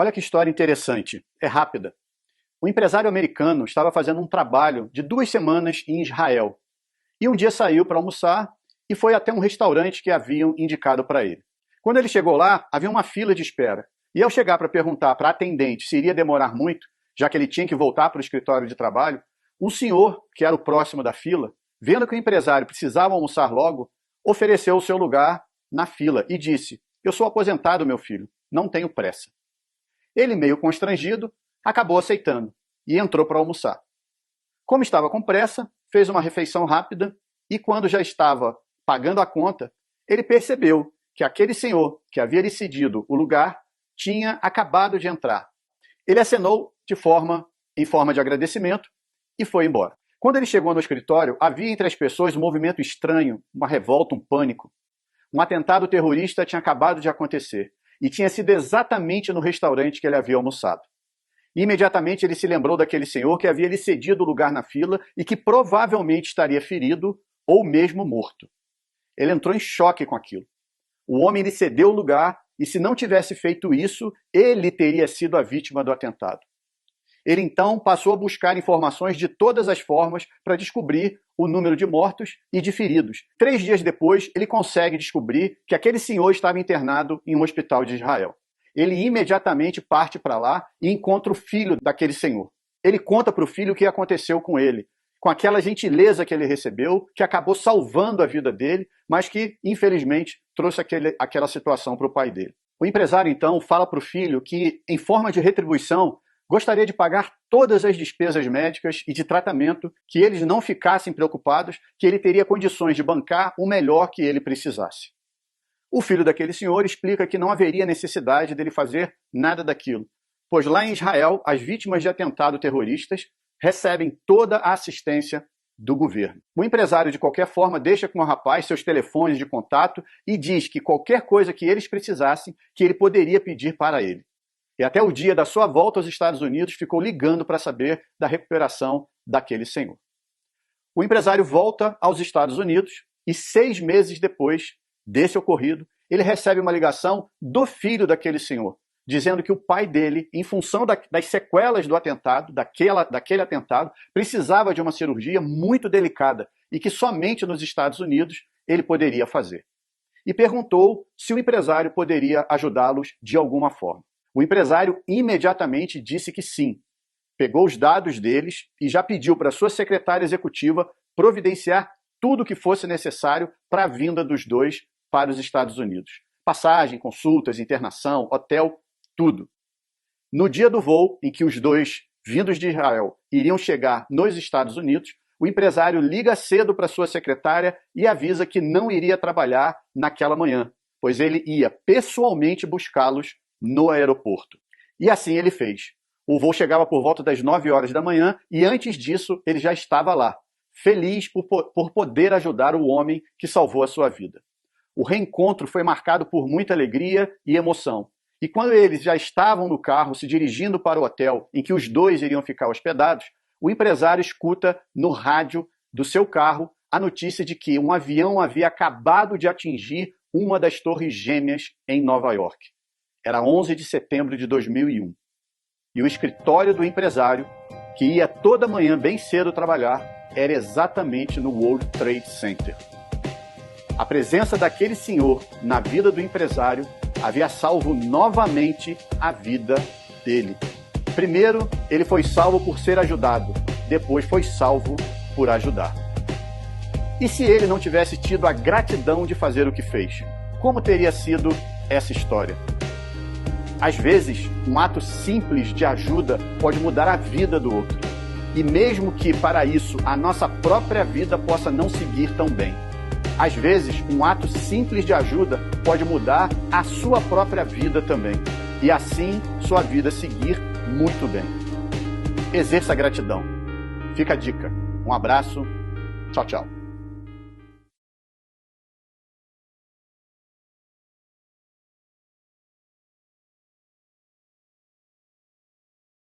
Olha que história interessante, é rápida. Um empresário americano estava fazendo um trabalho de 2 semanas em Israel. E um dia saiu para almoçar e foi até um restaurante que haviam indicado para ele. Quando ele chegou lá, havia uma fila de espera. E ao chegar para perguntar para a atendente se iria demorar muito, já que ele tinha que voltar para o escritório de trabalho, um senhor, que era o próximo da fila, vendo que o empresário precisava almoçar logo, ofereceu o seu lugar na fila e disse: "Eu sou aposentado, meu filho, não tenho pressa." Ele, meio constrangido, acabou aceitando e entrou para almoçar. Como estava com pressa, fez uma refeição rápida e, quando já estava pagando a conta, ele percebeu que aquele senhor que havia lhe cedido o lugar tinha acabado de entrar. Ele acenou em forma de agradecimento e foi embora. Quando ele chegou no escritório, havia entre as pessoas um movimento estranho, uma revolta, um pânico. Um atentado terrorista tinha acabado de acontecer e tinha sido exatamente no restaurante que ele havia almoçado. Imediatamente ele se lembrou daquele senhor que havia lhe cedido o lugar na fila e que provavelmente estaria ferido ou mesmo morto. Ele entrou em choque com aquilo. O homem lhe cedeu o lugar e, se não tivesse feito isso, ele teria sido a vítima do atentado. Ele então passou a buscar informações de todas as formas para descobrir o número de mortos e de feridos. 3 dias depois, ele consegue descobrir que aquele senhor estava internado em um hospital de Israel. Ele imediatamente parte para lá e encontra o filho daquele senhor. Ele conta para o filho o que aconteceu com ele, com aquela gentileza que ele recebeu, que acabou salvando a vida dele, mas que, infelizmente, trouxe aquela situação para o pai dele. O empresário, então, fala para o filho que, em forma de retribuição, gostaria de pagar todas as despesas médicas e de tratamento, que eles não ficassem preocupados, que ele teria condições de bancar o melhor que ele precisasse. O filho daquele senhor explica que não haveria necessidade dele fazer nada daquilo, pois lá em Israel, as vítimas de atentado terroristas recebem toda a assistência do governo. O empresário, de qualquer forma, deixa com o rapaz seus telefones de contato e diz que qualquer coisa que eles precisassem, que ele poderia pedir para ele. E até o dia da sua volta aos Estados Unidos ficou ligando para saber da recuperação daquele senhor. O empresário volta aos Estados Unidos e 6 meses depois desse ocorrido, ele recebe uma ligação do filho daquele senhor, dizendo que o pai dele, em função das sequelas do atentado, daquele atentado, precisava de uma cirurgia muito delicada e que somente nos Estados Unidos ele poderia fazer. E perguntou se o empresário poderia ajudá-los de alguma forma. O empresário imediatamente disse que sim. Pegou os dados deles e já pediu para sua secretária executiva providenciar tudo o que fosse necessário para a vinda dos dois para os Estados Unidos. Passagem, consultas, internação, hotel, tudo. No dia do voo em que os dois, vindos de Israel, iriam chegar nos Estados Unidos, o empresário liga cedo para sua secretária e avisa que não iria trabalhar naquela manhã, pois ele ia pessoalmente buscá-los no aeroporto. E assim ele fez. O voo chegava por volta das 9 horas da manhã e antes disso ele já estava lá, feliz por poder ajudar o homem que salvou a sua vida. O reencontro foi marcado por muita alegria e emoção. E quando eles já estavam no carro se dirigindo para o hotel em que os dois iriam ficar hospedados, o empresário escuta no rádio do seu carro a notícia de que um avião havia acabado de atingir uma das torres gêmeas em Nova York. Era 11 de setembro de 2001. E o escritório do empresário, que ia toda manhã bem cedo trabalhar, era exatamente no World Trade Center. A presença daquele senhor na vida do empresário havia salvo novamente a vida dele. Primeiro, ele foi salvo por ser ajudado. Depois foi salvo por ajudar. E se ele não tivesse tido a gratidão de fazer o que fez? Como teria sido essa história? Às vezes, um ato simples de ajuda pode mudar a vida do outro. E mesmo que, para isso, a nossa própria vida possa não seguir tão bem. Às vezes, um ato simples de ajuda pode mudar a sua própria vida também. E assim, sua vida seguir muito bem. Exerça a gratidão. Fica a dica. Um abraço. Tchau, tchau.